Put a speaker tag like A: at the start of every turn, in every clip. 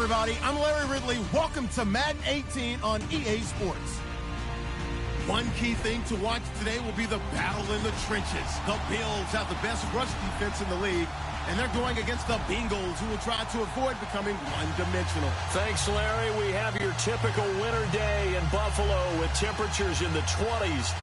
A: everybody. I'm Larry Ridley. Welcome to Madden 18 on EA Sports. One key thing to watch today will be the battle in the trenches. The Bills have the best rush defense in the league, and they're going against the Bengals, who will try to avoid becoming one-dimensional.
B: Thanks, Larry. We have your typical winter day in Buffalo with temperatures in the 20s.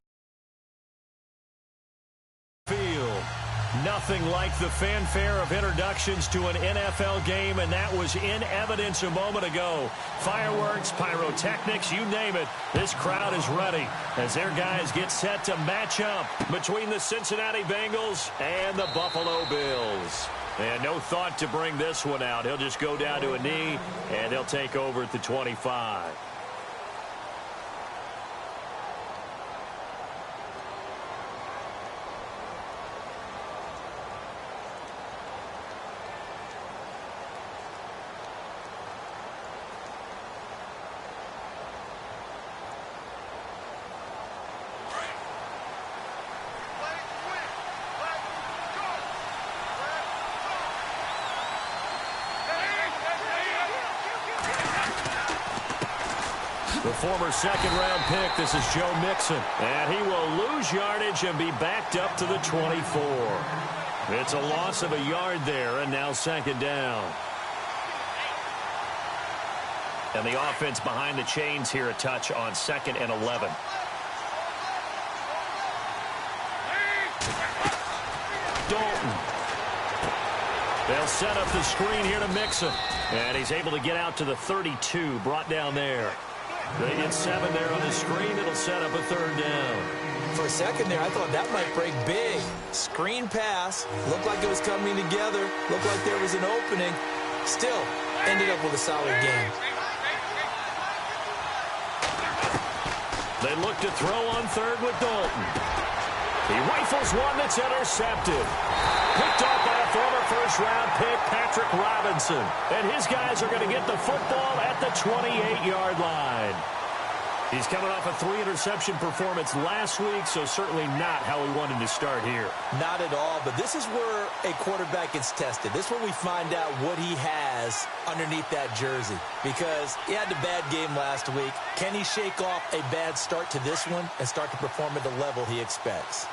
B: Nothing like the fanfare of introductions to an NFL game, and that was in evidence a moment ago. Fireworks, pyrotechnics, you name it. This crowd is ready as their guys get set to match up between the Cincinnati Bengals and the Buffalo Bills. And no thought to bring this one out. He'll just go down to a knee, and they'll take over at the 25. The former second-round pick, this is Joe Mixon. And he will lose yardage and be backed up to the 24. It's a loss of a yard there, and now second down. And the offense behind the chains here a touch on 2nd and 11. Dalton. They'll set up the screen here to Mixon. And he's able to get out to the 32, brought down there. They get 7 there on the screen. It'll set up a third down.
C: For a second there, I thought that might break big. Screen pass. Looked like it was coming together. Looked like there was an opening. Still, ended up with a solid game.
B: They look to throw on third with Dalton. He rifles one that's intercepted. Picked off by a former first-round pick, Patrick Robinson. And his guys are going to get the football at the 28-yard line. He's coming off a 3-interception performance last week, so certainly not how he wanted to start here.
C: Not at all, but this is where a quarterback gets tested. This is where we find out what he has underneath that jersey. Because he had a bad game last week. Can he shake off a bad start to this one and start to perform at the level he expects?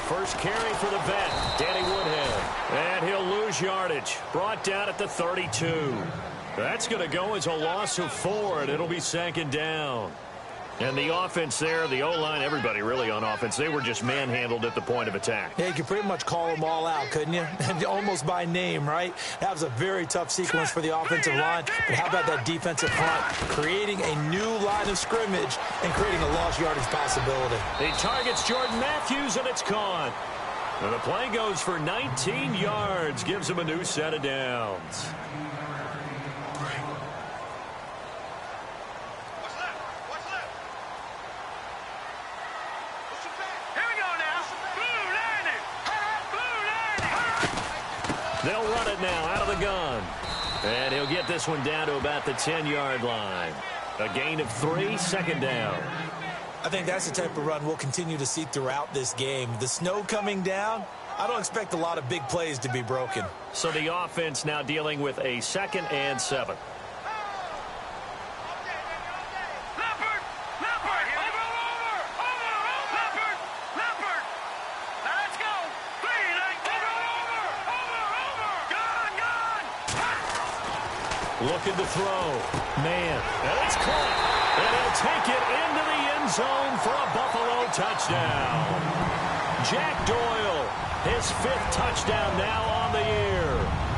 B: First carry for the vet, Danny Woodhead. And he'll lose yardage. Brought down at the 32. That's going to go as a loss of 4, and it'll be second down. And the offense there, the O-line, everybody really on offense, they were just manhandled at the point of attack.
C: Yeah, you could pretty much call them all out, couldn't you? Almost by name, right? That was a very tough sequence for the offensive line. But how about that defensive front creating a new line of scrimmage and creating a lost yardage possibility?
B: He targets Jordan Matthews, and it's caught. And the play goes for 19 yards, gives him a new set of downs. They'll run it now out of the gun. And he'll get this one down to about the 10-yard line. A gain of 3, second down.
C: I think that's the type of run we'll continue to see throughout this game. The snow coming down, I don't expect a lot of big plays to be broken.
B: So the offense now dealing with a 2nd and 7. Looking to throw. Man, and it's caught. And he'll take it into the end zone for a Buffalo touchdown. Jack Doyle, his 5th touchdown now on the year.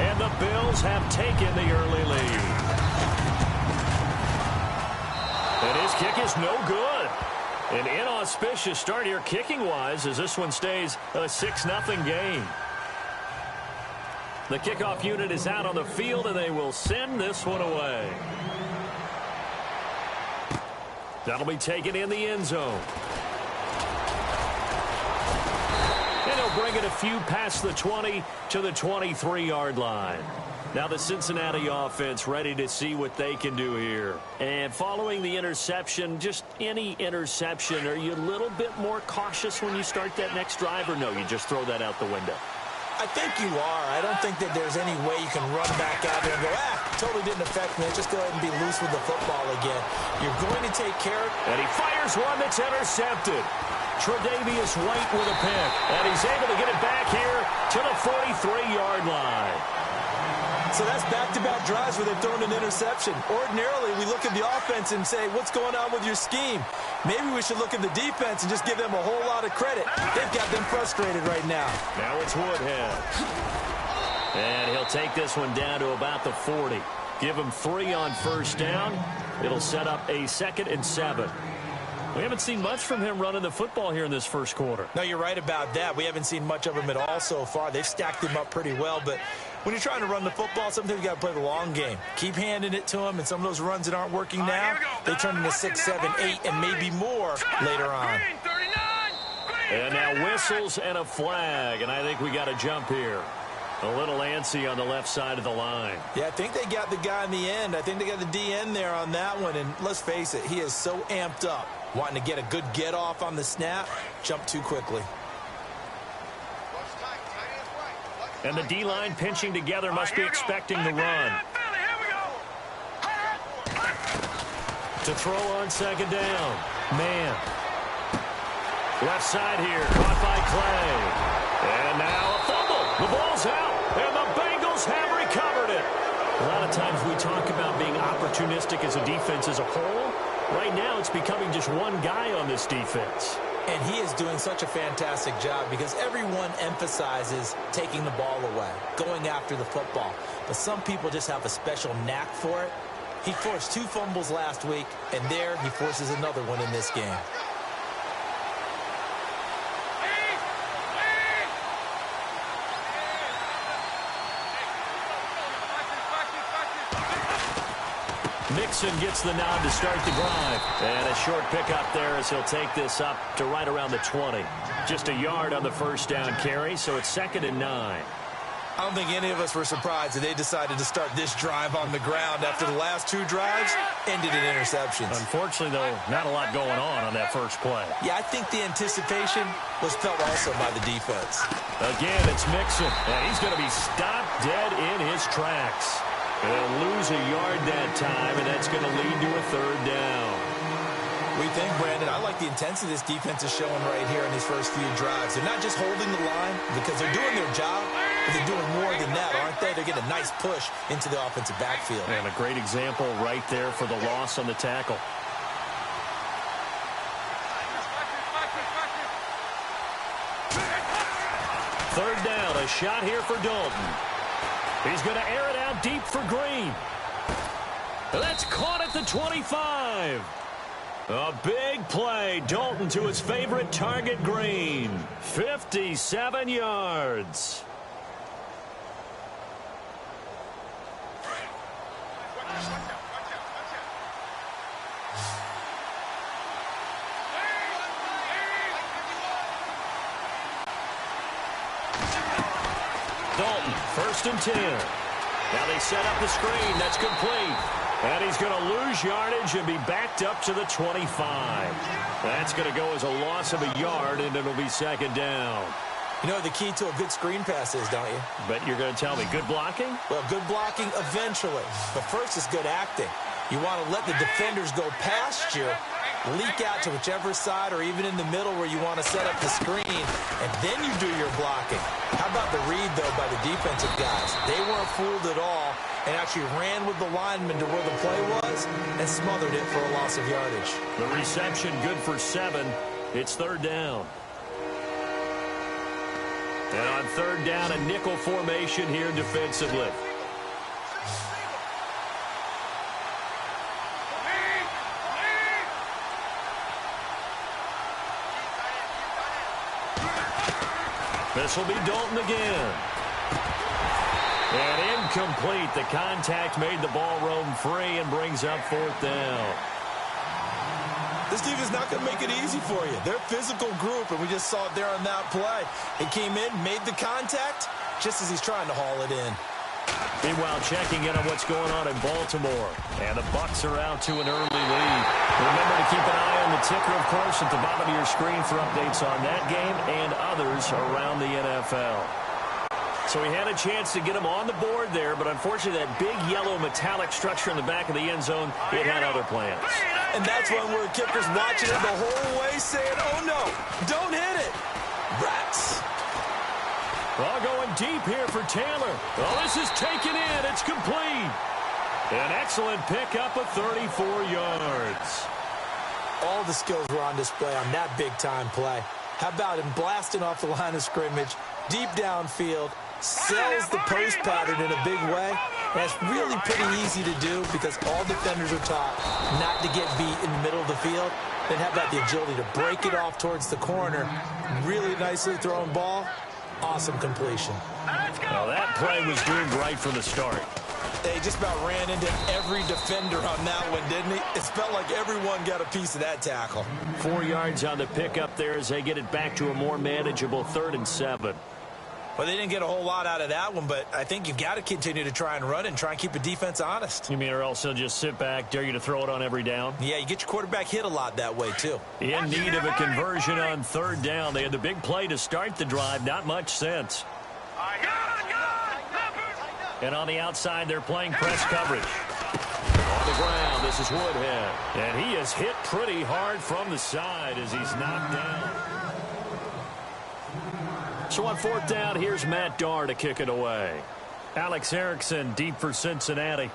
B: And the Bills have taken the early lead. And his kick is no good. An inauspicious start here kicking-wise as this one stays a 6-0 game. The kickoff unit is out on the field, and they will send this one away. That'll be taken in the end zone. And he'll bring it a few past the 20 to the 23-yard line. Now the Cincinnati offense ready to see what they can do here. And following the interception, just any interception, are you a little bit more cautious when you start that next drive, or no, you just throw that out the window?
C: I think you are. I don't think that there's any way you can run back out there and go, totally didn't affect me. Just go ahead and be loose with the football again. You're going to take care of it.
B: And he fires one that's intercepted. Tre'Davious White with a pick. And he's able to get it back here to the 43-yard line.
C: So that's back-to-back drives where they've thrown an interception. Ordinarily, we look at the offense and say, what's going on with your scheme? Maybe we should look at the defense and just give them a whole lot of credit. They've got them frustrated right now.
B: Now it's Woodhead. And he'll take this one down to about the 40. Give him 3 on first down. It'll set up a 2nd and 7. We haven't seen much from him running the football here in this first quarter.
C: No, you're right about that. We haven't seen much of him at all so far. They've stacked him up pretty well, but when you're trying to run the football, sometimes you got to play the long game. Keep handing it to him, and some of those runs that aren't working now, they turn into 6, 7, 8, and maybe more later on.
B: And now whistles and a flag, and I think we got a jump here. A little antsy on the left side of the line.
C: Yeah, I think they got the guy in the end. I think they got the DN there on that one, and let's face it, he is so amped up, wanting to get a good get-off on the snap, jump too quickly.
B: And the D-line pinching together must be expecting the run. To throw on 2nd down. Man. Left side here, caught by Clay. And now a fumble. The ball's out, and the Bengals have recovered it. A lot of times we talk about being opportunistic as a defense as a whole. Right now it's becoming just one guy on this defense.
C: And he is doing such a fantastic job because everyone emphasizes taking the ball away, going after the football. But some people just have a special knack for it. He forced 2 fumbles last week, and there he forces another one in this game.
B: Mixon gets the nod to start the drive. And a short pickup there as he'll take this up to right around the 20. Just a yard on the first down carry, so it's 2nd and 9.
C: I don't think any of us were surprised that they decided to start this drive on the ground after the last 2 drives ended in interceptions.
B: Unfortunately, though, not a lot going on that first play.
C: Yeah, I think the anticipation was felt also by the defense.
B: Again, it's Mixon, and he's going to be stopped dead in his tracks. They'll lose a yard that time, and that's going to lead to a 3rd down.
C: We think, Brandon, I like the intensity this defense is showing right here in these first few drives. They're not just holding the line because they're doing their job, but they're doing more than that, aren't they? They're getting a nice push into the offensive backfield.
B: And a great example right there for the loss on the tackle. Third down, a shot here for Dalton. He's going to air it out deep for Green. That's caught at the 25. A big play. Dalton to his favorite target, Green. 57 yards. Dalton, 1st and 10. Now they set up the screen. That's complete. And he's going to lose yardage and be backed up to the 25. That's going to go as a loss of a yard, and it'll be 2nd down.
C: You know what the key to a good screen pass is, don't you?
B: But you're going to tell me, good blocking?
C: Well, good blocking eventually. But first is good acting. You want to let the defenders go past you, leak out to whichever side or even in the middle where you want to set up the screen, and then you do your blocking. How about the read, though, by the defensive guys? They weren't fooled at all and actually ran with the lineman to where the play was and smothered it for a loss of yardage.
B: The reception good for 7. It's 3rd down. And on 3rd down, a nickel formation here defensively. This will be Dalton again. And incomplete. The contact made the ball roam free and brings up 4th down.
C: This defense is not going to make it easy for you. They're a physical group, and we just saw it there on that play. He came in, made the contact, just as he's trying to haul it in.
B: Meanwhile, checking in on what's going on in Baltimore. And the Bucs are out to an early lead. Remember to keep an eye on the ticker, of course, at the bottom of your screen for updates on that game and others around the NFL. So he had a chance to get him on the board there, but unfortunately that big yellow metallic structure in the back of the end zone, it had other plans.
C: And that's one where kicker's watching it the whole way saying, oh no, don't hit it. Rats.
B: Well, going deep here for Taylor. Well, this is taken in. It's complete. An excellent pickup of 34 yards.
C: All the skills were on display on that big-time play. How about him blasting off the line of scrimmage, deep downfield, sells the post pattern in a big way. And that's really pretty easy to do because all defenders are taught not to get beat in the middle of the field. Then how about the agility to break it off towards the corner? Really nicely thrown ball. Awesome completion.
B: Well, that play was doomed right from the start.
C: They just about ran into every defender on that one, didn't he? It felt like everyone got a piece of that tackle.
B: 4 yards on the pickup there as they get it back to a more manageable 3rd and 7.
C: Well, they didn't get a whole lot out of that one, but I think you've got to continue to try and run and try and keep the defense honest.
B: You mean or else they'll just sit back, dare you to throw it on every down?
C: Yeah, you get your quarterback hit a lot that way, too.
B: In need of a conversion on 3rd down. They had the big play to start the drive. Not much sense. And on the outside, they're playing press coverage. On the ground, this is Woodhead. And he is hit pretty hard from the side as he's knocked down. So on 4th down, here's Matt Darr to kick it away. Alex Erickson deep for Cincinnati.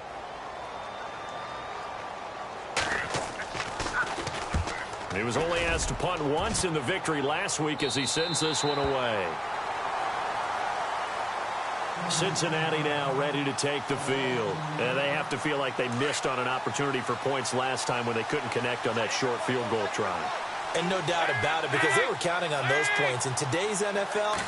B: He was only asked to punt once in the victory last week as he sends this one away. Cincinnati now ready to take the field. And they have to feel like they missed on an opportunity for points last time when they couldn't connect on that short field goal try.
C: And no doubt about it, because they were counting on those points. In today's NFL,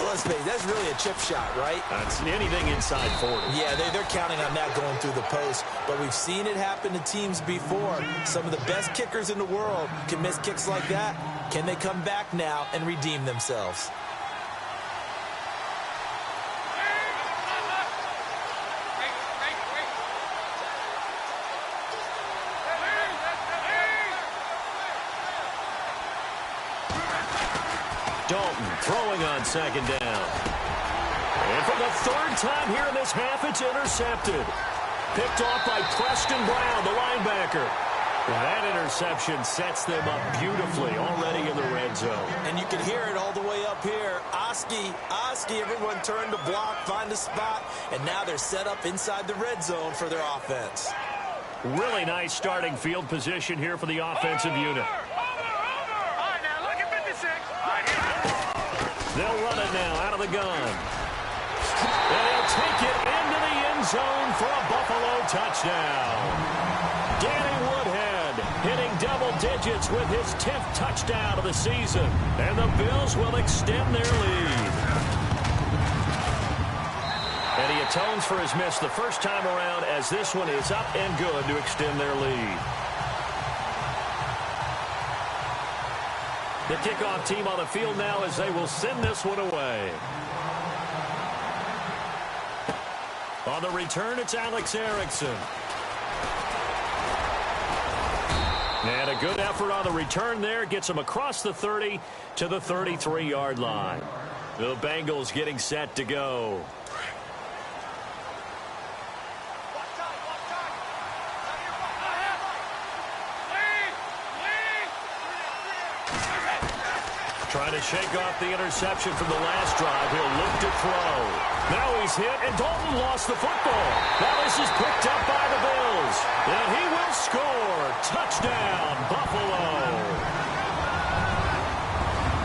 C: let's face it, that's really a chip shot, right?
B: That's anything inside 40.
C: Yeah, they're counting on that going through the post. But we've seen it happen to teams before. Some of the best kickers in the world can miss kicks like that. Can they come back now and redeem themselves?
B: Dalton throwing on 2nd down. And for the 3rd time here in this half, it's intercepted. Picked off by Preston Brown, the linebacker. That interception sets them up beautifully already in the red zone.
C: And you can hear it all the way up here. Oski, everyone turned to block, find a spot, and now they're set up inside the red zone for their offense.
B: Really nice starting field position here for the offensive unit. They'll run it now out of the gun. And he'll take it into the end zone for a Buffalo touchdown. Danny Woodhead hitting double digits with his 10th touchdown of the season. And the Bills will extend their lead. And he atones for his miss the first time around as this one is up and good to extend their lead. The kickoff team on the field now as they will send this one away. On the return, it's Alex Erickson. And a good effort on the return there. Gets him across the 30 to the 33-yard line. The Bengals getting set to go. Trying to shake off the interception from the last drive. He'll look to throw. Now he's hit, and Dalton lost the football. Now this is picked up by the Bills. And he will score. Touchdown, Buffalo.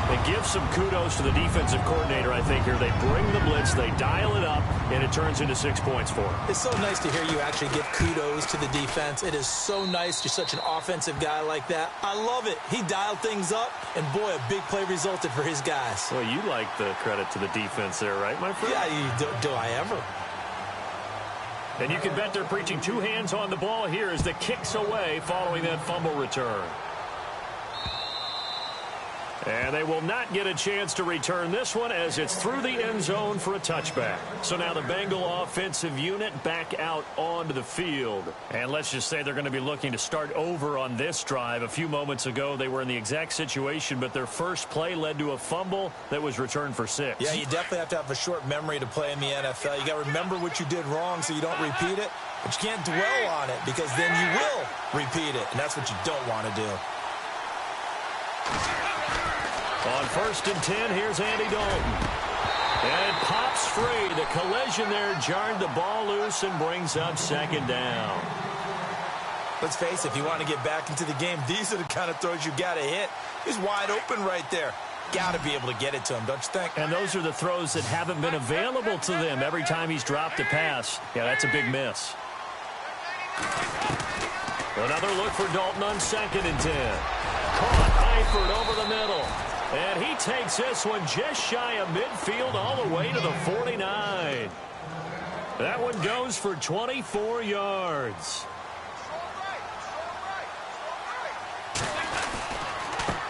B: And give some kudos to the defensive coordinator, I think, here. They bring the blitz, they dial it up, and it turns into 6 points for him.
C: It's so nice to hear you actually give kudos to the defense. It is so nice. You're such an offensive guy like that. I love it. He dialed things up, and boy, a big play resulted for his guys.
B: Well, you like the credit to the defense there, right, my friend?
C: Yeah, do I ever?
B: And you can bet they're preaching 2 hands on the ball here as the kick's away following that fumble return. And they will not get a chance to return this one as it's through the end zone for a touchback. So now the Bengal offensive unit back out onto the field. And let's just say they're going to be looking to start over on this drive. A few moments ago, they were in the exact situation, but their first play led to a fumble that was returned for 6.
C: Yeah, you definitely have to have a short memory to play in the NFL. You got to remember what you did wrong so you don't repeat it. But you can't dwell on it because then you will repeat it. And that's what you don't want to do.
B: On 1st and 10, here's Andy Dalton. And it pops free. The collision there jarred the ball loose and brings up 2nd down.
C: Let's face it, if you want to get back into the game, these are the kind of throws you got to hit. He's wide open right there. Got to be able to get it to him, don't you think?
B: And those are the throws that haven't been available to them every time he's dropped a pass. Yeah, that's a big miss. Another look for Dalton on 2nd and 10. Caught Eifert over the middle. And he takes this one just shy of midfield all the way to the 49. That one goes for 24 yards.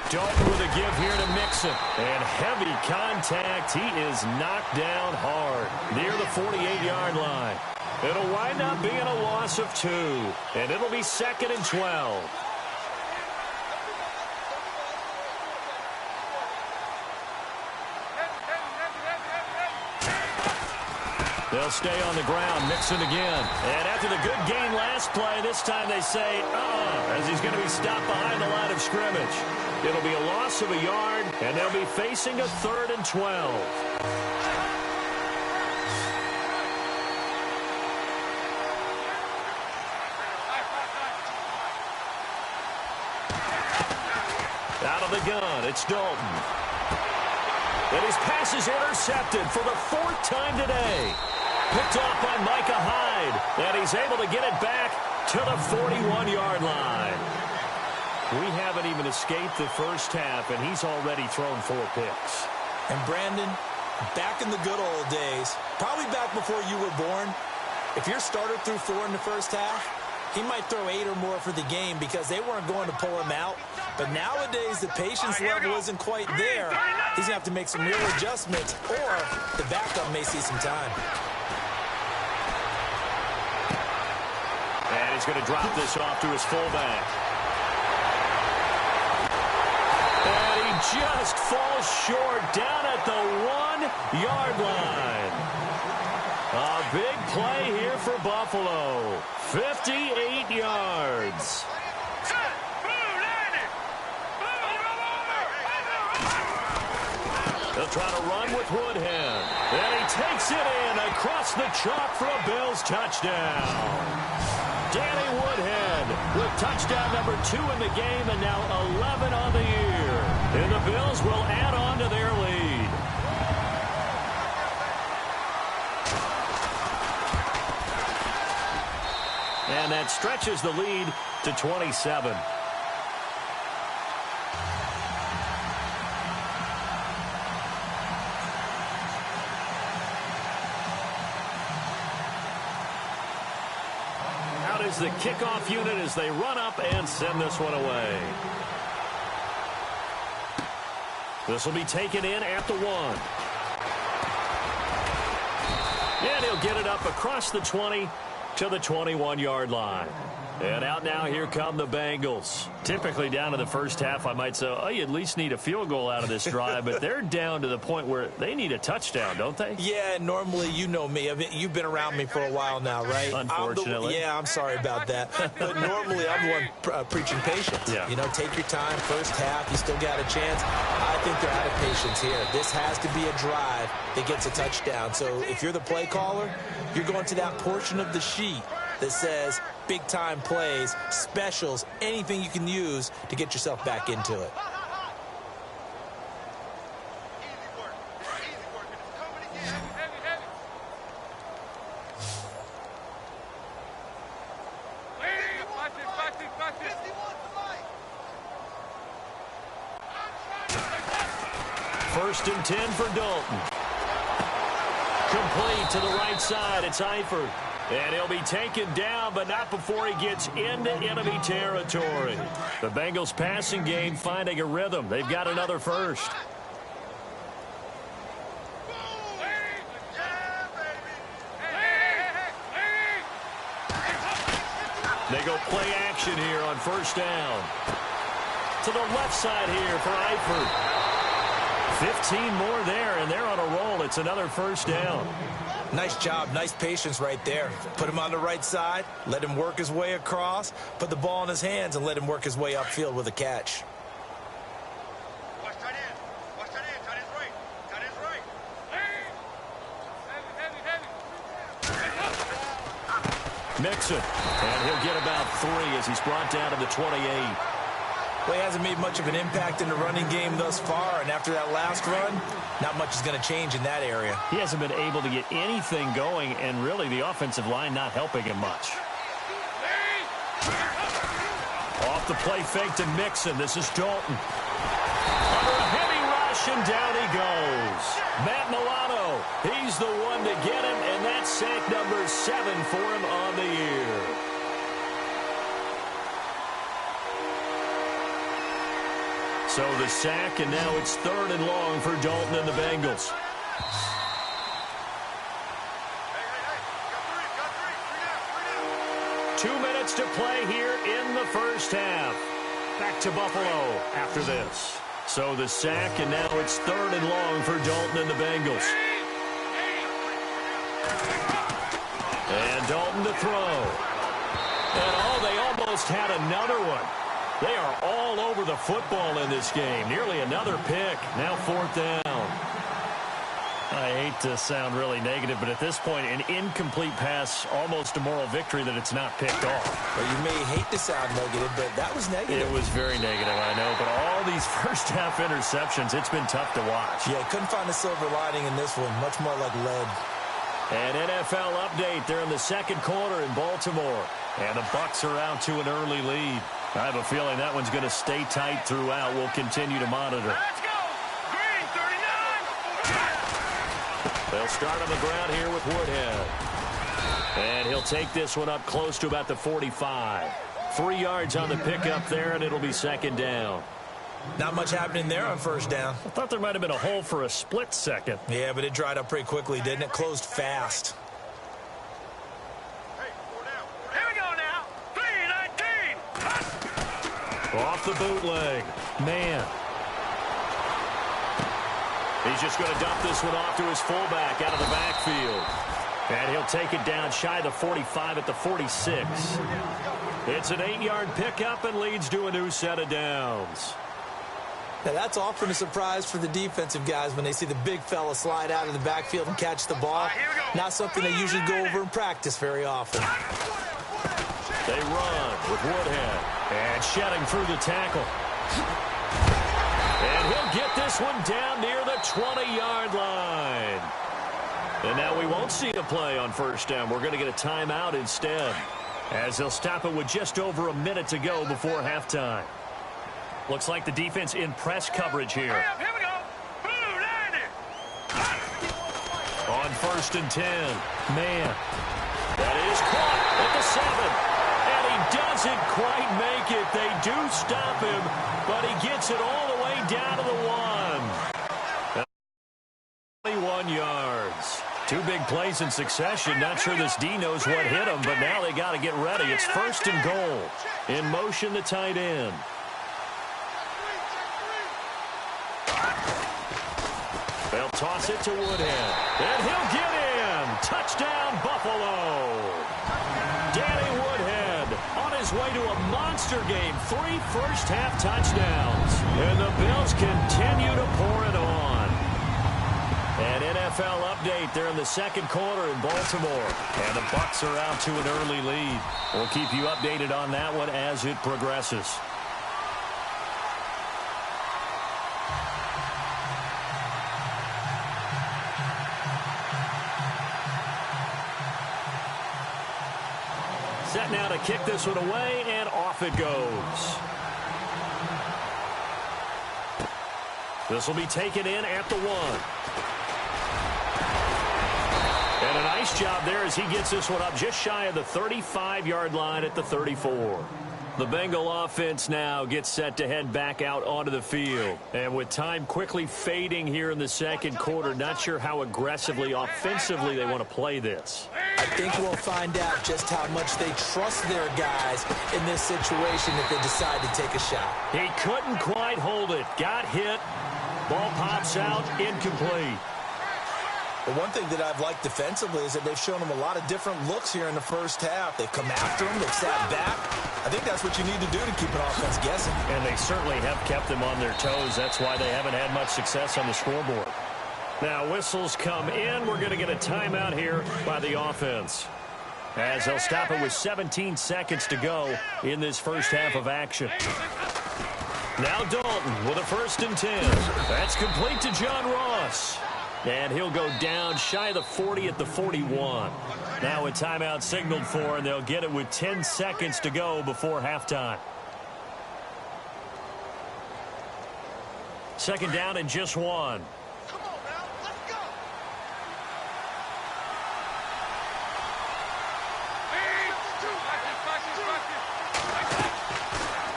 B: Dalton with a give here to Mixon. And heavy contact. He is knocked down hard near the 48-yard line. It'll wind up being a loss of 2. And it'll be 2nd and 12. They'll stay on the ground. Mixon again. And after the good gain last play, this time they say, as he's going to be stopped behind the line of scrimmage. It'll be a loss of a yard, and they'll be facing a 3rd and 12. Out of the gun, it's Dalton. And his pass is intercepted for the 4th time today. Picked off by Micah Hyde. And he's able to get it back to the 41-yard line. We haven't even escaped the first half, and he's already thrown 4 picks.
C: And Brandon, back in the good old days, probably back before you were born, if your starter threw 4 in the first half, he might throw 8 or more for the game because they weren't going to pull him out. But nowadays, the patience level isn't quite there. He's going to have to make some real adjustments, or the backup may see some time.
B: And he's going to drop this off to his fullback. And he just falls short down at the 1-yard line. A big play here for Buffalo. 58 yards. They'll try to run with Woodhead. And he takes it in across the chalk for a Bills touchdown. Danny Woodhead with touchdown number 2 in the game and now 11 on the year. And the Bills will add on to their lead. And that stretches the lead to 27. Out is the kickoff unit as they run up and send this one away. This will be taken in at the 1. And he'll get it up across the 20 to the 21-yard line. And out now, here come the Bengals. Typically down to the first half, I might say, oh, you at least need a field goal out of this drive. But they're down to the point where they need a touchdown, don't they?
C: Yeah, normally, you know me. You've been around me for a while now, right?
B: Unfortunately.
C: I'm sorry about that. But normally, I'm the one preaching patience.
B: Yeah.
C: You know, take your time. First half, you still got a chance. I think they're out of patience here. This has to be a drive that gets a touchdown. So if you're the play caller, you're going to that portion of the sheet that says big-time plays, specials, anything you can use to get yourself back into it.
B: First and 10 for Dalton. Complete to the right side. It's Eifert. And he'll be taken down, but not before he gets into enemy territory. The Bengals passing game finding a rhythm. They've got another first. They go play action here on first down. To the left side here for Eifert. 15 more there, and they're on a roll. It's another first down.
C: Nice job, nice patience right there. Put him on the right side, let him work his way across, put the ball in his hands, and let him work his way upfield with a catch.
B: Mixon, and he'll get about 3 as he's brought down to the 28.
C: Well, he hasn't made much of an impact in the running game thus far, and after that last run, not much is going to change in that area.
B: He hasn't been able to get anything going, and really the offensive line not helping him much. Off the play fake to Mixon. This is Dalton. Under a heavy rush, and down he goes. Matt Milano, he's the one to get him, and that's sack number 7 for him on the year. So the sack, and now it's 3rd and long for Dalton and the Bengals. Two minutes to play here in the first half. Back to Buffalo after this. So the sack, and now it's 3rd and long for Dalton and the Bengals. And Dalton to throw. And they almost had another one. They are all over the football in this game. Nearly another pick. Now 4th down. I hate to sound really negative, but at this point, an incomplete pass, almost a moral victory that it's not picked off.
C: Well, you may hate to sound negative, but that was negative.
B: It was very negative, I know. But all these first-half interceptions, it's been tough to watch.
C: Yeah, couldn't find a silver lining in this one. Much more like lead.
B: An NFL update. They're in the second quarter in Baltimore. And the Bucs are out to an early lead. I have a feeling that one's going to stay tight throughout. We'll continue to monitor.
D: Let's go! Green, 39!
B: They'll start on the ground here with Woodhead. And he'll take this one up close to about the 45. 3 yards on the pickup there, and it'll be 2nd down.
C: Not much happening there on first down.
B: I thought there might have been a hole for a split second.
C: Yeah, but it dried up pretty quickly, didn't it? Closed fast.
D: Here we go now. 3-19.
B: Off the bootleg. Man. He's just going to dump this one off to his fullback out of the backfield. And he'll take it down shy of the 45 at the 46. It's an 8-yard pickup and leads to a new set of downs.
C: Now, that's often a surprise for the defensive guys when they see the big fella slide out of the backfield and catch the ball. Not something they usually go over in practice very often.
B: They run with Woodhead. And shedding through the tackle. And he'll get this one down near the 20-yard line. And now we won't see a play on first down. We're going to get a timeout instead, as they'll stop it with just over a minute to go before halftime. Looks like the defense in press coverage here.
D: Here we go. Blue 90.
B: On 1st and 10. Man. That is caught at the 7. And he doesn't quite make it. They do stop him, but he gets it all the way down to the 1. 21 yards. 2 big plays in succession. Not sure this D knows what hit him, but now they got to get ready. It's 1st and goal. In motion, the tight end. They'll toss it to Woodhead. And he'll get in. Touchdown, Buffalo. Danny Woodhead on his way to a monster game. 3 first-half touchdowns. And the Bills continue to pour it on. An NFL update. They're in the second quarter in Baltimore. And the Bucs are out to an early lead. We'll keep you updated on that one as it progresses. Set now to kick this one away, and off it goes. This will be taken in at the 1. And an nice job there as he gets this one up just shy of the 35-yard line at the 34. The Bengal offense now gets set to head back out onto the field. And with time quickly fading here in the second quarter, not sure how aggressively, offensively they want to play this.
C: I think we'll find out just how much they trust their guys in this situation if they decide to take a shot.
B: He couldn't quite hold it. Got hit. Ball pops out, incomplete.
C: But one thing that I've liked defensively is that they've shown them a lot of different looks here in the first half. They've come after them. They've sat back. I think that's what you need to do to keep an offense guessing.
B: And they certainly have kept them on their toes. That's why they haven't had much success on the scoreboard. Now whistles come in. We're going to get a timeout here by the offense, as they'll stop it with 17 seconds to go in this first half of action. Now Dalton with a 1st and 10. That's complete to John Ross. And he'll go down shy of the 40 at the 41. Now a timeout signaled for, and they'll get it with 10 seconds to go before halftime. Second down and just 1.
D: Come on now, let's go.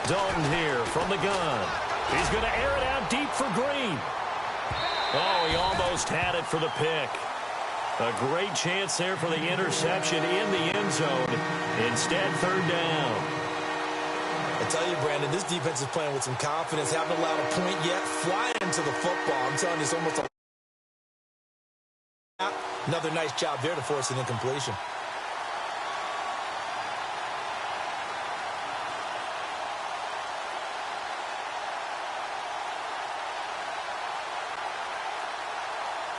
B: Dalton here from the gun. He's going to air it out deep for Green. Oh, he almost had it for the pick. A great chance there for the interception in the end zone. Instead, 3rd down.
C: I tell you, Brandon, this defense is playing with some confidence. Haven't allowed a point yet. Flying into the football. I'm telling you, it's almost another nice job there to force an incompletion.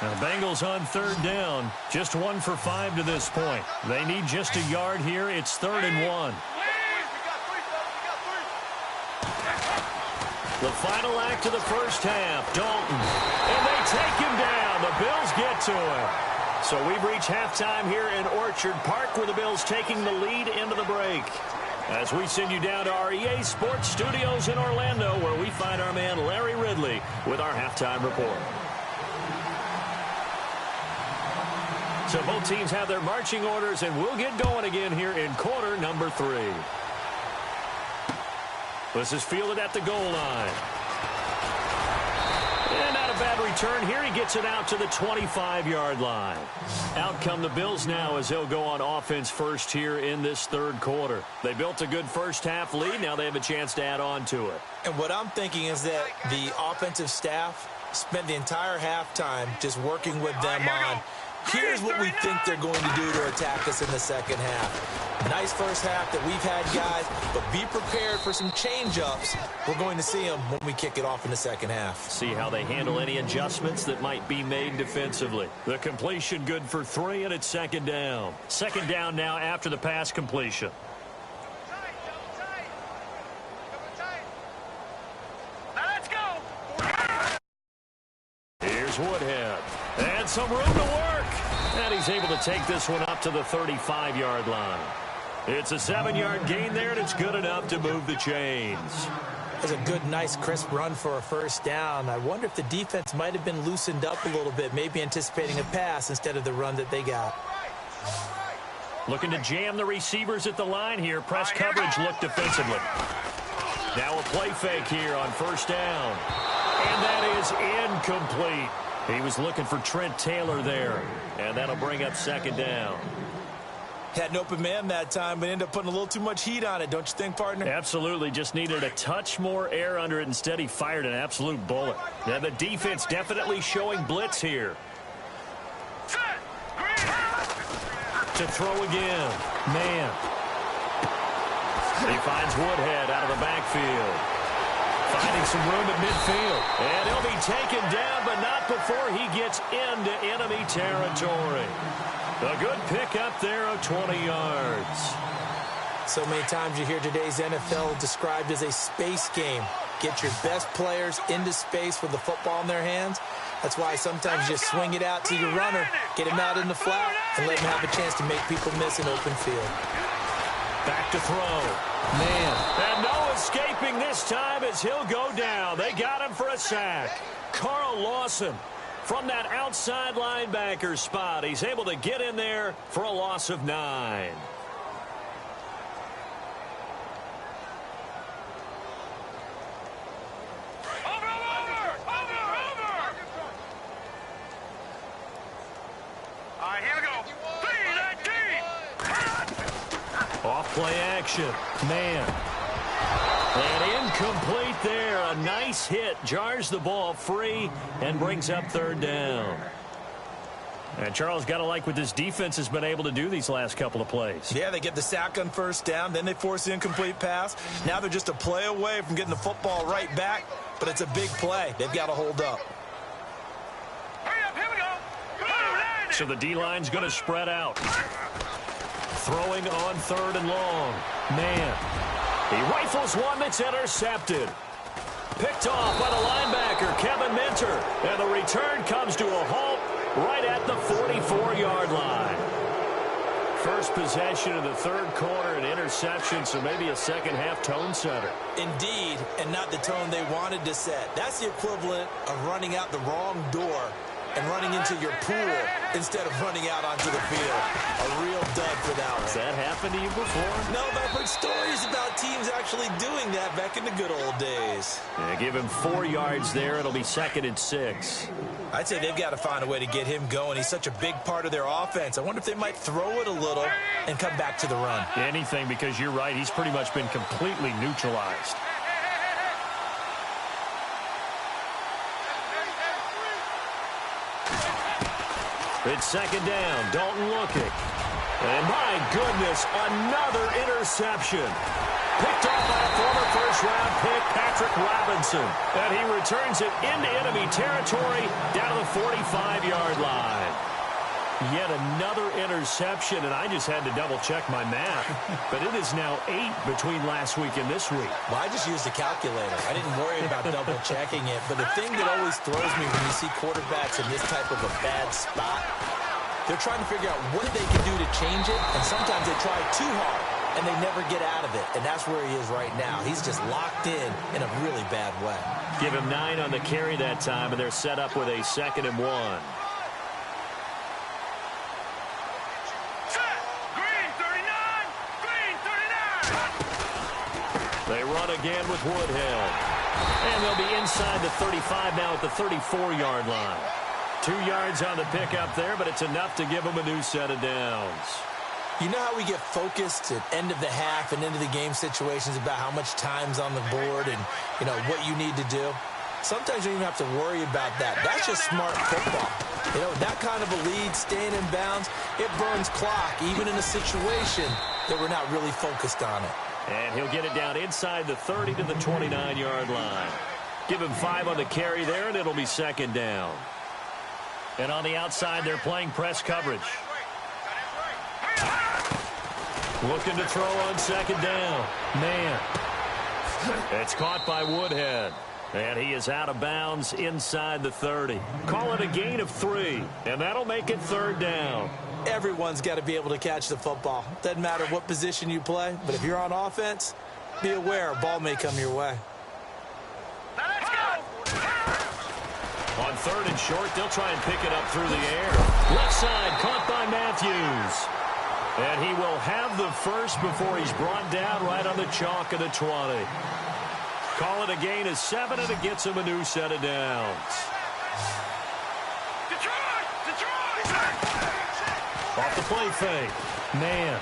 B: Now, the Bengals on 3rd down. Just 1 for 5 to this point. They need just a yard here. It's 3rd and 1. The final act of the first half. Dalton. And they take him down. The Bills get to him. So we've reached halftime here in Orchard Park, where the Bills taking the lead into the break. As we send you down to our EA Sports Studios in Orlando, where we find our man Larry Ridley with our halftime report. So both teams have their marching orders, and we'll get going again here in quarter number 3. This is fielded at the goal line. And not a bad return here. He gets it out to the 25-yard line. Out come the Bills now as they'll go on offense first here in this 3rd quarter. They built a good first half lead. Now they have a chance to add on to it.
C: And what I'm thinking is that the offensive staff spent the entire halftime just working with them on, here's what we think they're going to do to attack us in the second half. Nice first half that we've had, guys, but be prepared for some change-ups. We're going to see them when we kick it off in the second half.
B: See how they handle any adjustments that might be made defensively. The completion good for 3, and it's 2nd down. 2nd down now after the pass completion.
D: Now let's go.
B: Here's Woodhead. And some room to work. And he's able to take this one up to the 35-yard line. It's a 7-yard gain there, and it's good enough to move the chains.
C: That's a good, nice, crisp run for a first down. I wonder if the defense might have been loosened up a little bit, maybe anticipating a pass instead of the run that they got.
B: Looking to jam the receivers at the line here. Press coverage look defensively. Now a play fake here on 1st down. And that is incomplete. He was looking for Trent Taylor there. And that'll bring up 2nd down.
C: Had an open man that time, but ended up putting a little too much heat on it, don't you think, partner?
B: Absolutely. Just needed a touch more air under it. Instead, he fired an absolute bullet. Now, the defense definitely showing blitz here. To throw again. Man. He finds Woodhead out of the backfield. Finding some room at midfield. And he'll be taken down, but not before he gets into enemy territory. A good pickup there of 20 yards.
C: So many times you hear today's NFL described as a space game. Get your best players into space with the football in their hands. That's why sometimes you just swing it out to your runner, get him out in the flat, and let him have a chance to make people miss an open field.
B: Back to throw. Man. And no escaping this time as he'll go down. They got him for a sack. Carl Lawson. From that outside linebacker spot, he's able to get in there for a loss of 9. Off-play action. Man. And incomplete there. A nice hit. Jars the ball free and brings up 3rd down. And Charles, got to like what this defense has been able to do these last couple of plays.
C: Yeah, they get the sack on 1st down. Then they force the incomplete pass. Now they're just a play away from getting the football right back. But it's a big play. They've got to hold up.
D: Hurry up, here we go.
B: So the D-line's going to spread out. Throwing on 3rd and long. Man. He rifles one that's intercepted. Picked off by the linebacker, Kevin Minter. And the return comes to a halt right at the 44-yard line. First possession of the 3rd quarter, an interception, so maybe a second-half tone setter.
C: Indeed, and not the tone they wanted to set. That's the equivalent of running out the wrong door and running into your pool instead of running out onto the field. A real dud for that one.
B: Has that happened to you before?
C: No, but I've heard stories about teams actually doing that back in the good old days.
B: Yeah, give him 4 yards there. It'll be 2nd and 6.
C: I'd say they've got to find a way to get him going. He's such a big part of their offense. I wonder if they might throw it a little and come back to the run.
B: Anything, because you're right. He's pretty much been completely neutralized. It's 2nd down. Dalton looking. And my goodness, another interception. Picked off by a former first-round pick, Patrick Robinson. And he returns it into enemy territory down to the 45-yard line. Yet another interception, and I just had to double-check my math. But it is now 8 between last week and this week.
C: Well, I just used a calculator. I didn't worry about double-checking it. But the thing that always throws me when you see quarterbacks in this type of a bad spot, they're trying to figure out what they can do to change it, and sometimes they try too hard, and they never get out of it. And that's where he is right now. He's just locked in a really bad way.
B: Give him 9 on the carry that time, and they're set up with a 2nd and 1. They run again with Woodhead. And they'll be inside the 35 now at the 34-yard line. 2 yards on the pickup there, but it's enough to give them a new set of downs.
C: You know how we get focused at end of the half and into the game situations about how much time's on the board and, you know, what you need to do? Sometimes you don't even have to worry about that. That's just smart football. You know, that kind of a lead, staying in bounds, it burns clock, even in a situation that we're not really focused on it.
B: And he'll get it down inside the 30 to the 29-yard line. Give him 5 on the carry there, and it'll be 2nd down. And on the outside, they're playing press coverage. Looking to throw on 2nd down. Man. It's caught by Woodhead. And he is out of bounds inside the 30. Call it a gain of 3, and that'll make it 3rd down.
C: Everyone's got to be able to catch the football. Doesn't matter what position you play, but if you're on offense, be aware a ball may come your way.
D: Now let's go.
B: On 3rd and short, they'll try and pick it up through the air. Left side, caught by Matthews. And he will have the first before he's brought down right on the chalk of the 20. Call it a gain of 7, and it gets him a new set of downs. Off the play fake. Man.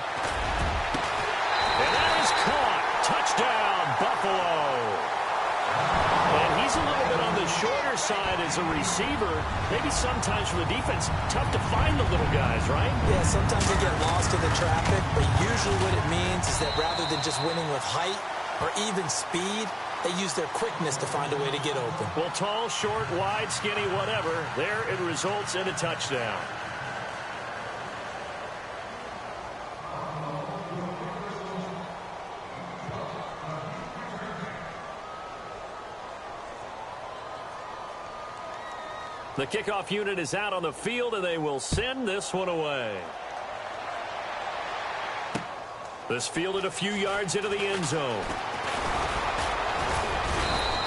B: And that is caught. Touchdown, Buffalo. And he's a little bit on the shorter side as a receiver. Maybe sometimes for the defense, tough to find the little guys, right?
C: Yeah, sometimes they get lost in the traffic, but usually what it means is that rather than just winning with height or even speed, they use their quickness to find a way to get open.
B: Well, tall, short, wide, skinny, whatever, there it results in a touchdown. The kickoff unit is out on the field, and they will send this one away. This fielded a few yards into the end zone.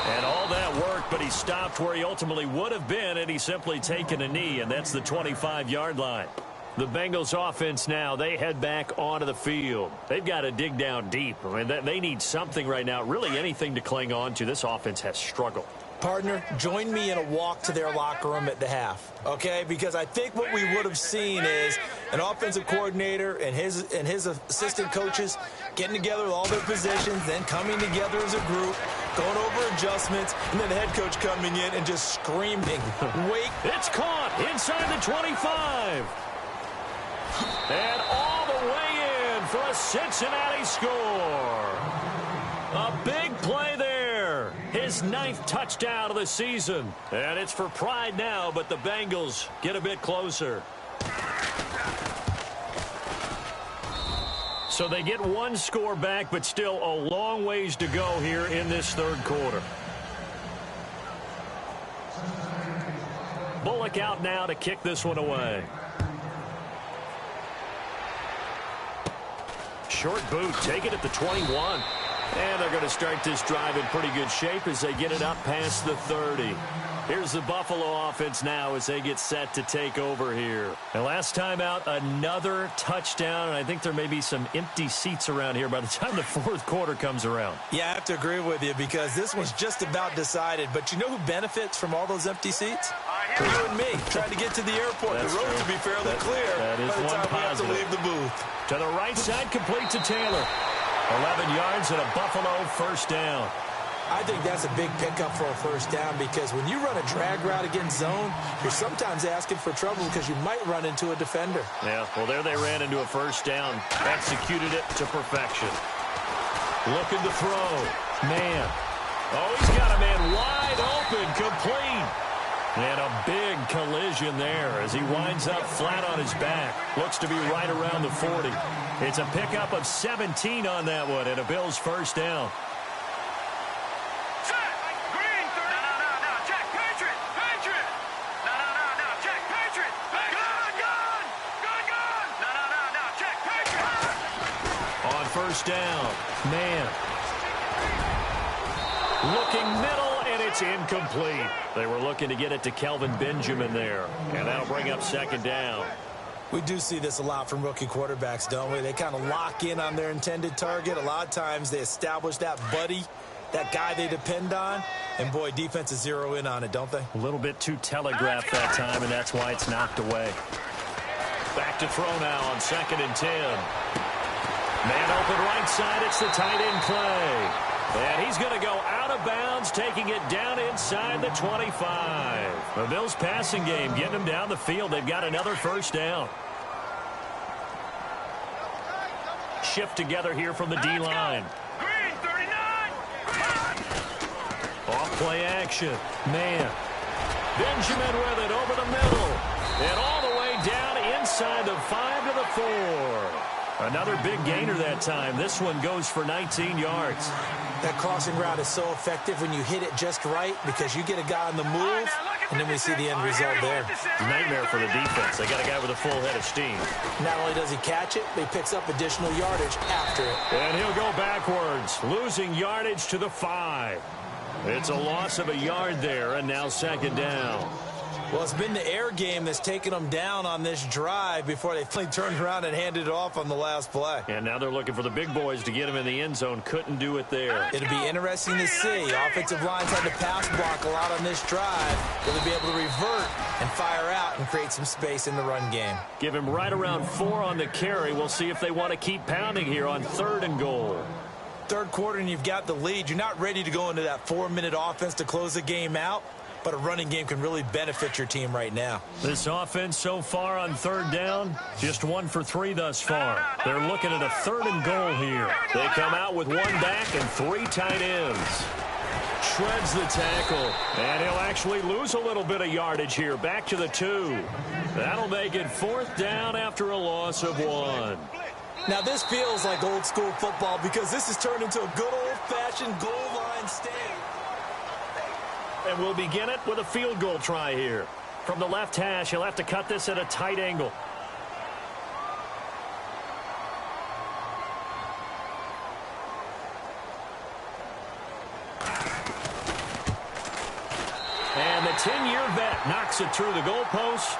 B: And all that work but he stopped where he ultimately would have been had he simply taken a knee, and that's the 25-yard line. The Bengals offense now, they head back onto the field. They've got to dig down deep. I mean, they need something right now, really anything to cling on to. This offense has struggled.
C: Partner, join me in a walk to their locker room at the half, okay? Because I think what we would have seen is an offensive coordinator and his assistant coaches getting together with all their positions, then coming together as a group, going over adjustments, and then the head coach coming in and just screaming, wait.
B: It's caught inside the 25. And all the way in for a Cincinnati score. A big play there. His 9th touchdown of the season. And it's for pride now, but the Bengals get a bit closer. So they get one score back, but still a long ways to go here in this third quarter. Bullock out now to kick this one away. Short boot, take it at the 21. And they're going to start this drive in pretty good shape as they get it up past the 30. Here's the Buffalo offense now as they get set to take over here. And last time out, another touchdown. And I think there may be some empty seats around here by the time the fourth quarter comes around.
C: Yeah, I have to agree with you because this one's just about decided. But you know who benefits from all those empty seats? You and me, trying to get to the airport.
B: That's
C: the road
B: true.
C: to be fairly clear
B: that is
C: by the
B: one
C: time we have to
B: positive.
C: leave the booth.
B: To the right side, complete to Taylor. 11 yards and a Buffalo first down.
C: I think that's a big pickup for a first down because when you run a drag route against zone, you're sometimes asking for trouble because you might run into a defender.
B: Yeah, well, there they ran into a first down. Executed it to perfection. Looking to throw. Man. Oh, he's got a man wide open, complete. And a big collision there as he winds up flat on his back. Looks to be right around the 40. It's a pickup of 17 on that one and a Bills first down. On first down, man. Looking middle, and it's incomplete. They were looking to get it to Kelvin Benjamin there, and that'll bring up second down.
C: We do see this a lot from rookie quarterbacks, don't we? They kind of lock in on their intended target. A lot of times they establish that buddy, that guy they depend on, and boy, defenses zero in on it, don't they?
B: A little bit too telegraphed that time, and that's why it's knocked away. Back to throw now on 2nd and 10. Man open right side, it's the tight end play. And he's going to go out of bounds, taking it down inside the 25. The Bills passing game, getting them down the field. They've got another first down. Shift together here from the D-line. Off play action. Man. Benjamin with it over the middle. And all the way down inside the 5 to the 4. Another big gainer that time. This one goes for 19 yards.
C: That crossing route is so effective when you hit it just right because you get a guy on the move, and then we see the end result there.
B: Nightmare for the defense. They got a guy with a full head of steam.
C: Not only does he catch it, but he picks up additional yardage after it.
B: And he'll go backwards, losing yardage to the 5. It's a loss of a yard there, and now second down.
C: Well, it's been the air game that's taken them down on this drive before they finally turned around and handed it off on the last play.
B: And now they're looking for the big boys to get him in the end zone. Couldn't do it there.
C: It'll be interesting to see. Offensive lines had to pass block a lot on this drive. Will they be able to revert and fire out and create some space in the run game?
B: Give him right around 4 on the carry. We'll see if they want to keep pounding here on 3rd and goal.
C: Third quarter and you've got the lead. You're not ready to go into that 4-minute offense to close the game out. But a running game can really benefit your team right now.
B: This offense so far on 3rd down, just 1 for 3 thus far. They're looking at a 3rd and goal here. They come out with 1 back and 3 tight ends. Shreds the tackle, and he'll actually lose a little bit of yardage here. Back to the 2. That'll make it 4th down after a loss of 1.
C: Now this feels like old school football because this has turned into a good old-fashioned goal line stand.
B: And we'll begin it with a field goal try here. From the left hash, he'll have to cut this at a tight angle. 10-year vet knocks it through the goalpost.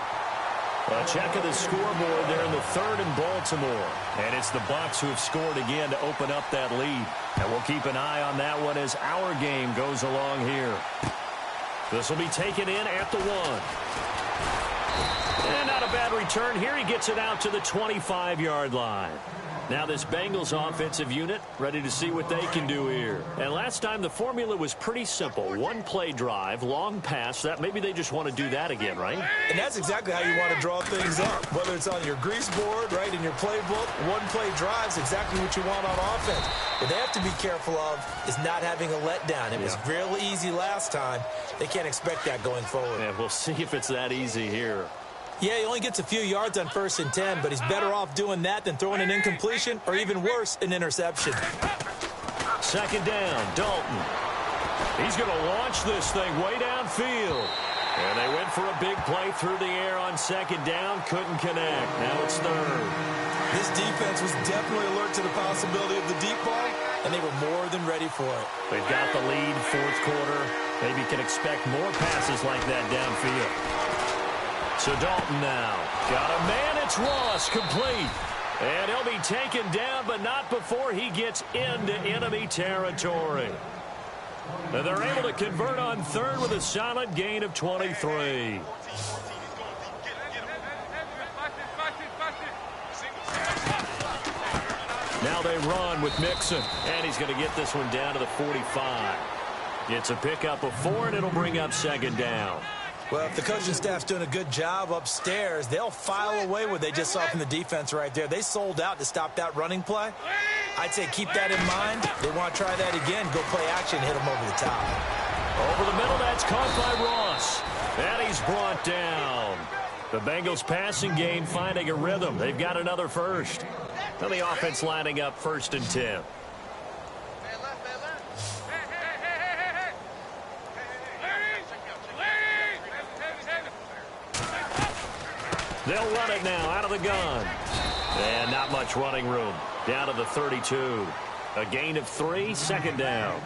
B: A check of the scoreboard there in the third in Baltimore. And it's the Bucs who have scored again to open up that lead. And we'll keep an eye on that one as our game goes along here. This will be taken in at the 1. And not a bad return here. He gets it out to the 25-yard line. Now this Bengals offensive unit ready to see what they can do here. And last time the formula was pretty simple. One play drive, long pass. That maybe they just want to do that again, right?
C: And that's exactly how you want to draw things up. Whether it's on your grease board, right, in your playbook, one play drive is exactly what you want on offense. What they have to be careful of is not having a letdown. It was real easy last time. They can't expect that going forward.
B: Yeah, we'll see if it's that easy here.
C: Yeah, he only gets a few yards on 1st and 10, but he's better off doing that than throwing an incompletion or even worse, an interception.
B: Second down, Dalton. He's going to launch this thing way downfield. And they went for a big play through the air on second down. Couldn't connect. Now it's third.
C: This defense was definitely alert to the possibility of the deep ball, and they were more than ready for it.
B: They've got the lead, fourth quarter. Maybe can expect more passes like that downfield. So Dalton now. Got a man, it's Ross, complete. And he'll be taken down, but not before he gets into enemy territory. And they're able to convert on third with a solid gain of 23. Now they run with Mixon, and he's going to get this one down to the 45. It's a pickup of 4, and it'll bring up second down.
C: Well, if the coaching staff's doing a good job upstairs, they'll file away what they just saw from the defense right there. They sold out to stop that running play. I'd say keep that in mind. They want to try that again, go play action, hit them over the top.
B: Over the middle, that's caught by Ross. And he's brought down. The Bengals passing game finding a rhythm. They've got another first. Now the offense lining up 1st and 10. They'll run it now out of the gun. And not much running room. Down to the 32. A gain of 3, second down.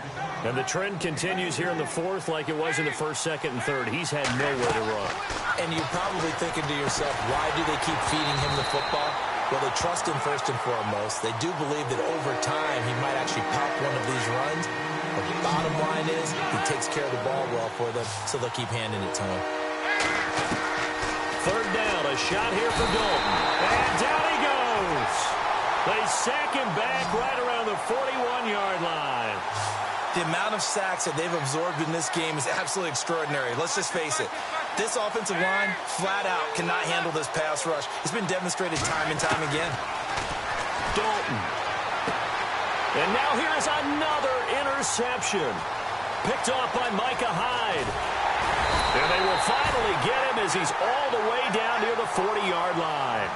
B: And the trend continues here in the fourth like it was in the first, second, and third. He's had nowhere to run.
C: And you're probably thinking to yourself, why do they keep feeding him the football? Well, they trust him first and foremost. They do believe that over time he might actually pop one of these runs. But the bottom line is he takes care of the ball well for them, so they'll keep handing it to him.
B: Third down, a shot here for Dalton. And down he goes. They sack him back right around the 41-yard line.
C: The amount of sacks that they've absorbed in this game is absolutely extraordinary. Let's just face it. This offensive line, flat out, cannot handle this pass rush. It's been demonstrated time and time again.
B: Dalton. And now here's another interception. Picked off by Micah Hyde. And they will finally get him as he's all the way down near the 40-yard line.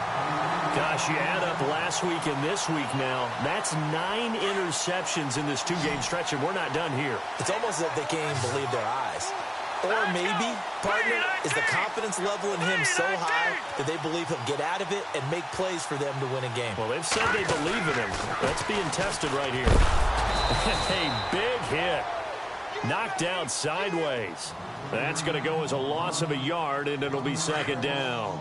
B: Gosh, you add up last week and this week now. That's 9 interceptions in this two-game stretch, and we're not done here.
C: It's almost as if they can't even believe their eyes. Or maybe, partner, is the confidence level in him so high that they believe he'll get out of it and make plays for them to win a game.
B: Well, they've said they believe in him. That's being tested right here. A big hit. Knocked down sideways. That's going to go as a loss of a yard, and it'll be second down.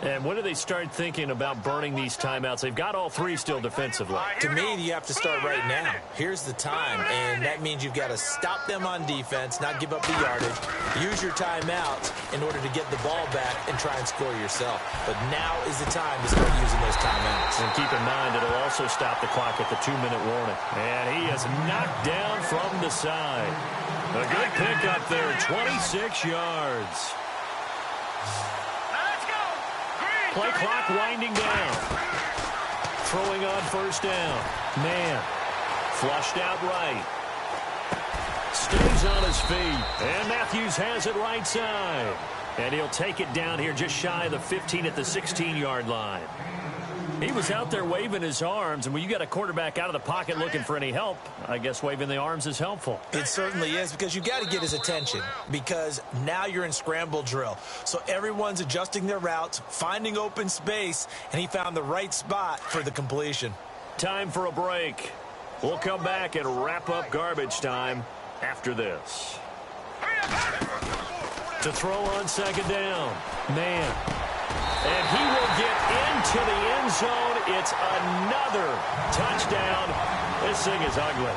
B: And when do they start thinking about burning these timeouts? They've got all 3 still defensively.
C: To me, you have to start right now. Here's the time, and that means you've got to stop them on defense, not give up the yardage, use your timeouts in order to get the ball back and try and score yourself. But now is the time to start using those timeouts.
B: And keep in mind, it'll also stop the clock at the 2-minute warning. And he is knocked down from the side. A good pickup there, 26 yards. Play clock winding down. Throwing on first down. Man. Flushed out right. Stays on his feet. And Matthews has it right side. And he'll take it down here just shy of the 15 at the 16-yard line. He was out there waving his arms, and when you got a quarterback out of the pocket looking for any help, I guess waving the arms is helpful.
C: It certainly is, because you got to get his attention, because now you're in scramble drill. So everyone's adjusting their routes, finding open space, and he found the right spot for the completion.
B: Time for a break. We'll come back and wrap up garbage time after this.
D: Hurry up!
B: To throw on second down. Man. And he will get into the end zone. It's another touchdown. This thing is ugly.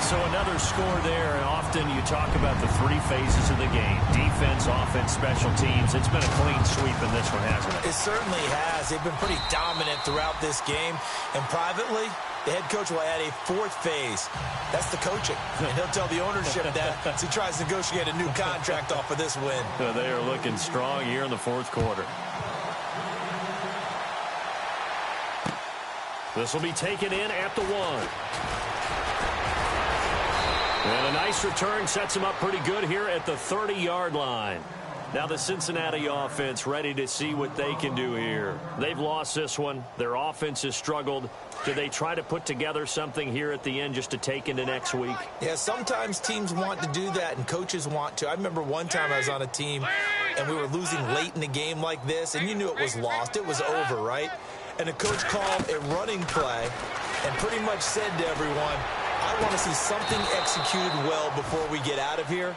B: So another score there, and often you talk about the three phases of the game. Defense, offense, special teams. It's been a clean sweep in this one, hasn't it?
C: It certainly has. They've been pretty dominant throughout this game. And privately, the head coach will add a fourth phase. That's the coaching. And he'll tell the ownership that as he tries to negotiate a new contract off of this win.
B: They are looking strong here in the fourth quarter. This will be taken in at the 1. And a nice return sets him up pretty good here at the 30-yard line. Now the Cincinnati offense ready to see what they can do here. They've lost this one. Their offense has struggled. Do they try to put together something here at the end just to take into next week?
C: Yeah, sometimes teams want to do that and coaches want to. I remember one time I was on a team and we were losing late in the game like this, and you knew it was lost. It was over, right? And the coach called a running play and pretty much said to everyone, I want to see something executed well before we get out of here.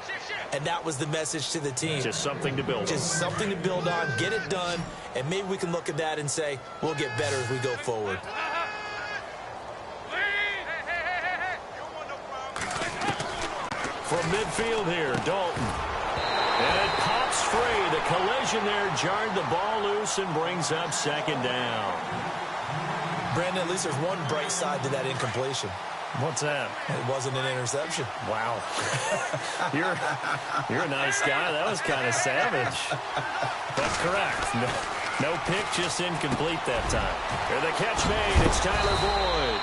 C: And that was the message to the team.
B: Just something to build on.
C: Just something to build on, get it done, and maybe we can look at that and say, we'll get better as we go forward.
B: From midfield here, Dalton. And it pops free. The collision there jarred the ball loose and brings up second down.
C: Brandon, at least there's one bright side to that incompletion.
B: What's that?
C: It wasn't an interception.
B: Wow. You're a nice guy. That was kind of savage. That's correct. No pick, just incomplete that time. Here the catch made. It's Tyler Boyd.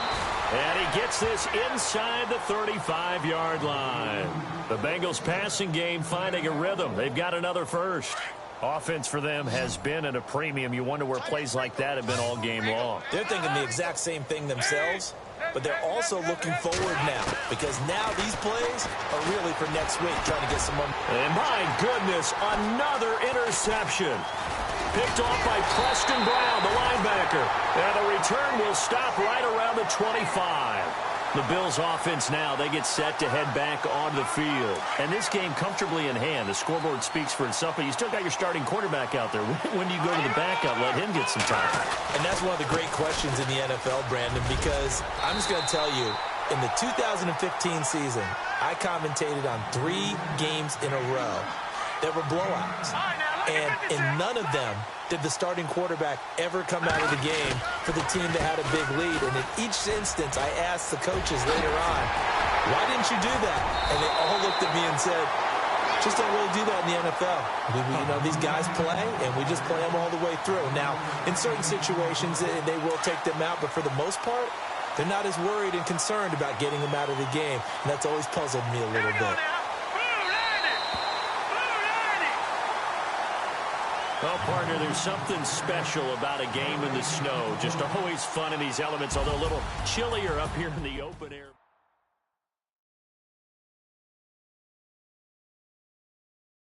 B: And he gets this inside the 35-yard line. The Bengals passing game finding a rhythm. They've got another first. Offense for them has been at a premium. You wonder where plays like that have been all game long.
C: They're thinking the exact same thing themselves, but they're also looking forward now because now these plays are really for next week, trying to get some momentum.
B: And my goodness, another interception. Picked off by Preston Brown, the linebacker. And the return will stop right around the 25. The Bills offense now, they get set to head back onto the field. And this game comfortably in hand. The scoreboard speaks for itself, but you still got your starting quarterback out there. When do you go to the backup, let him get some time?
C: And that's one of the great questions in the NFL, Brandon, because I'm just going to tell you, in the 2015 season, I commentated on 3 games in a row that were blowouts. And in none of them did the starting quarterback ever come out of the game for the team that had a big lead. And in each instance, I asked the coaches later on, why didn't you do that? And they all looked at me and said, just don't really do that in the NFL. You know, these guys play, and we just play them all the way through. Now, in certain situations, they will take them out, but for the most part, they're not as worried and concerned about getting them out of the game. And that's always puzzled me a little bit.
B: Well, partner, there's something special about a game in the snow. Just always fun in these elements, although a little chillier up here in the open air.